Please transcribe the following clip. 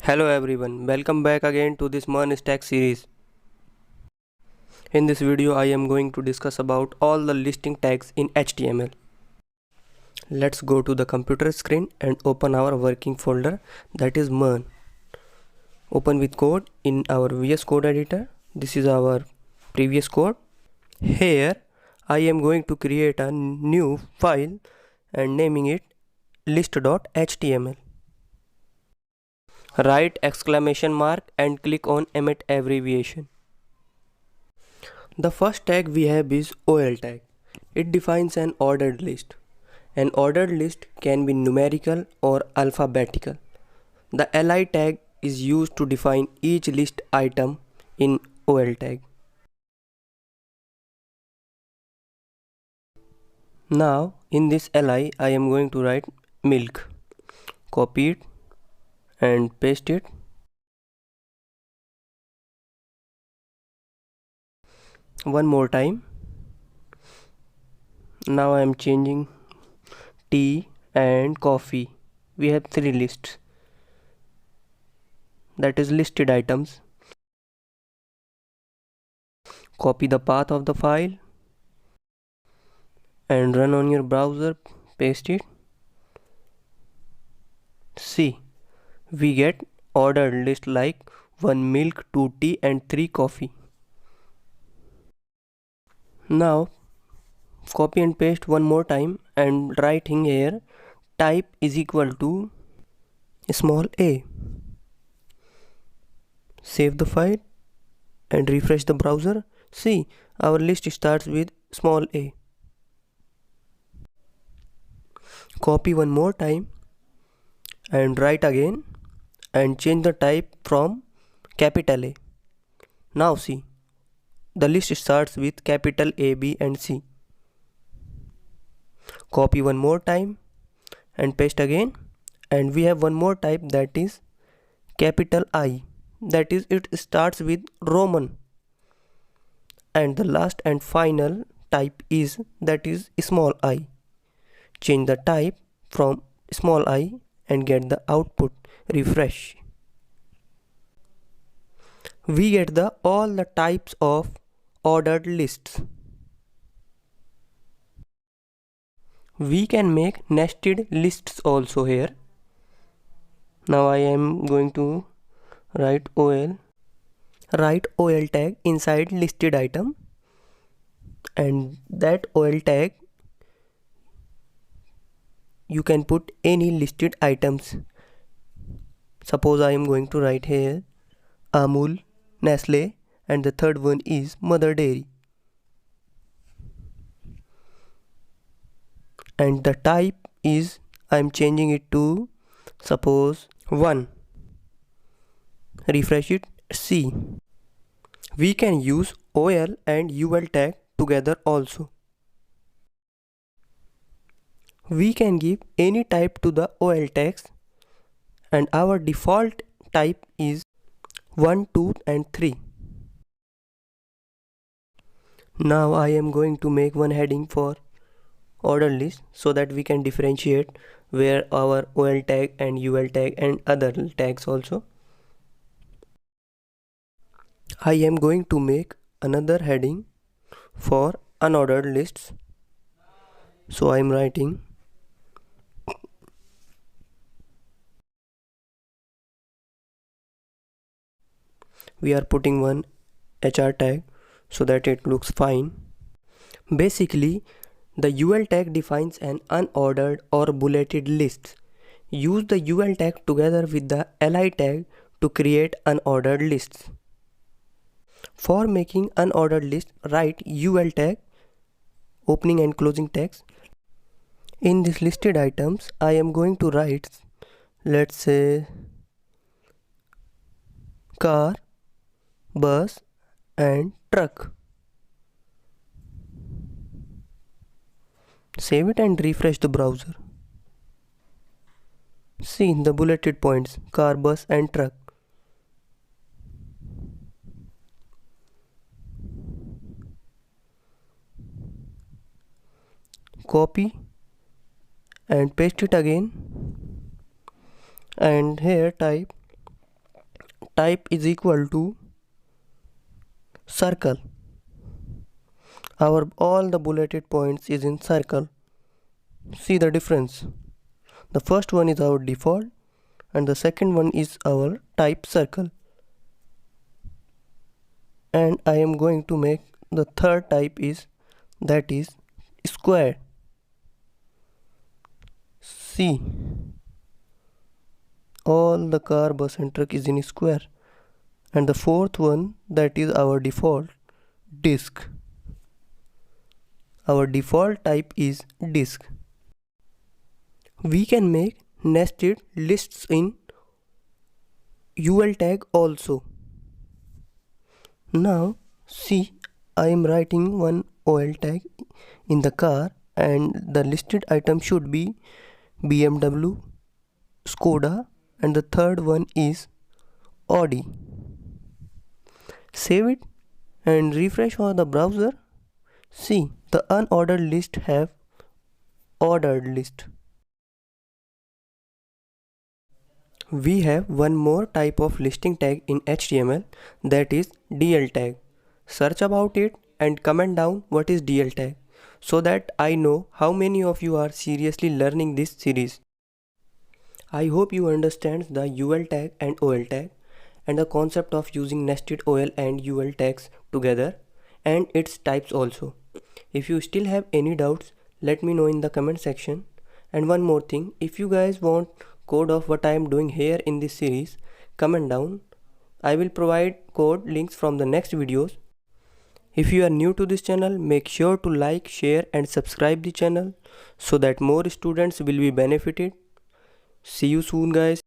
Hello everyone, welcome back again to this MERN Stack series. In this video I am going to discuss about all the listing tags in HTML. Let's go to the computer screen and open our working folder, that is MERN. Open with code in our VS Code editor. This is our previous code. Here I am going to create a new file and naming it list.html. Write exclamation mark and click on emit abbreviation. The first tag we have is OL tag. It defines an ordered list. An ordered list can be numerical or alphabetical. The li tag is used to define each list item in OL tag. Now in this li I am going to write milk. Copy it and paste it. One more time. Now I am changing tea and coffee. We have three lists, that is listed items. Copy the path of the file and run on your browser, paste it. See, we get ordered list like 1 milk, 2 tea and 3 coffee. Now copy and paste one more time and writing here type is equal to small a. Save the file and refresh the browser. See, our list starts with small a. Copy one more time and write again and change the type from capital A. Now see, the list starts with capital A, B and C. Copy one more time and paste again, and we have one more type, that is capital I, that is it starts with Roman, and the last and final type is, that is small I. Change the type from small I and get the output. Refresh. We get all the types of ordered lists. We can make nested lists also here. Now I am going to write OL tag inside listed item, and that OL tag you can put any listed items. Suppose I am going to write here Amul, Nestle, and the third one is Mother Dairy. And the type is, I am changing it to suppose 1. Refresh it. See, we can use OL and UL tag together also. We can give any type to the OL tags, and our default type is 1, 2 and 3. Now I am going to make one heading for order list so that we can differentiate where our OL tag and UL tag and other tags also. I am going to make another heading for unordered lists. So I am writing we are putting one HR tag so that it looks fine. Basically, the UL tag defines an unordered or bulleted list. Use the UL tag together with the li tag to create unordered lists. For making unordered list, write UL tag, opening and closing tags. In this listed items, I am going to write, let's say, car, bus and truck. Save it and refresh the browser. See the bulleted points, car, bus and truck. Copy and paste it again, and here type type is equal to circle. All the bulleted points is in circle. See the difference. The first one is our default and the second one is our type circle. And I am going to make the third type is square. See, all the car, bus and truck is in square. And the fourth one, that is our default disk. Our default type is disk. We can make nested lists in UL tag also. Now see, I am writing one OL tag in the car and the listed item should be BMW, Skoda and the third one is Audi. Save it and refresh on the browser. See, the unordered list have ordered list. We have one more type of listing tag in HTML, that is DL tag. Search about it and comment down what is DL tag so that I know how many of you are seriously learning this series. I hope you understand the UL tag and OL tag and the concept of using nested OL and UL tags together and its types also. If you still have any doubts, let me know in the comment section. And one more thing, if you guys want code of what I am doing here in this series, comment down. I will provide code links from the next videos. If you are new to this channel, make sure to like, share and subscribe the channel so that more students will be benefited. See you soon guys.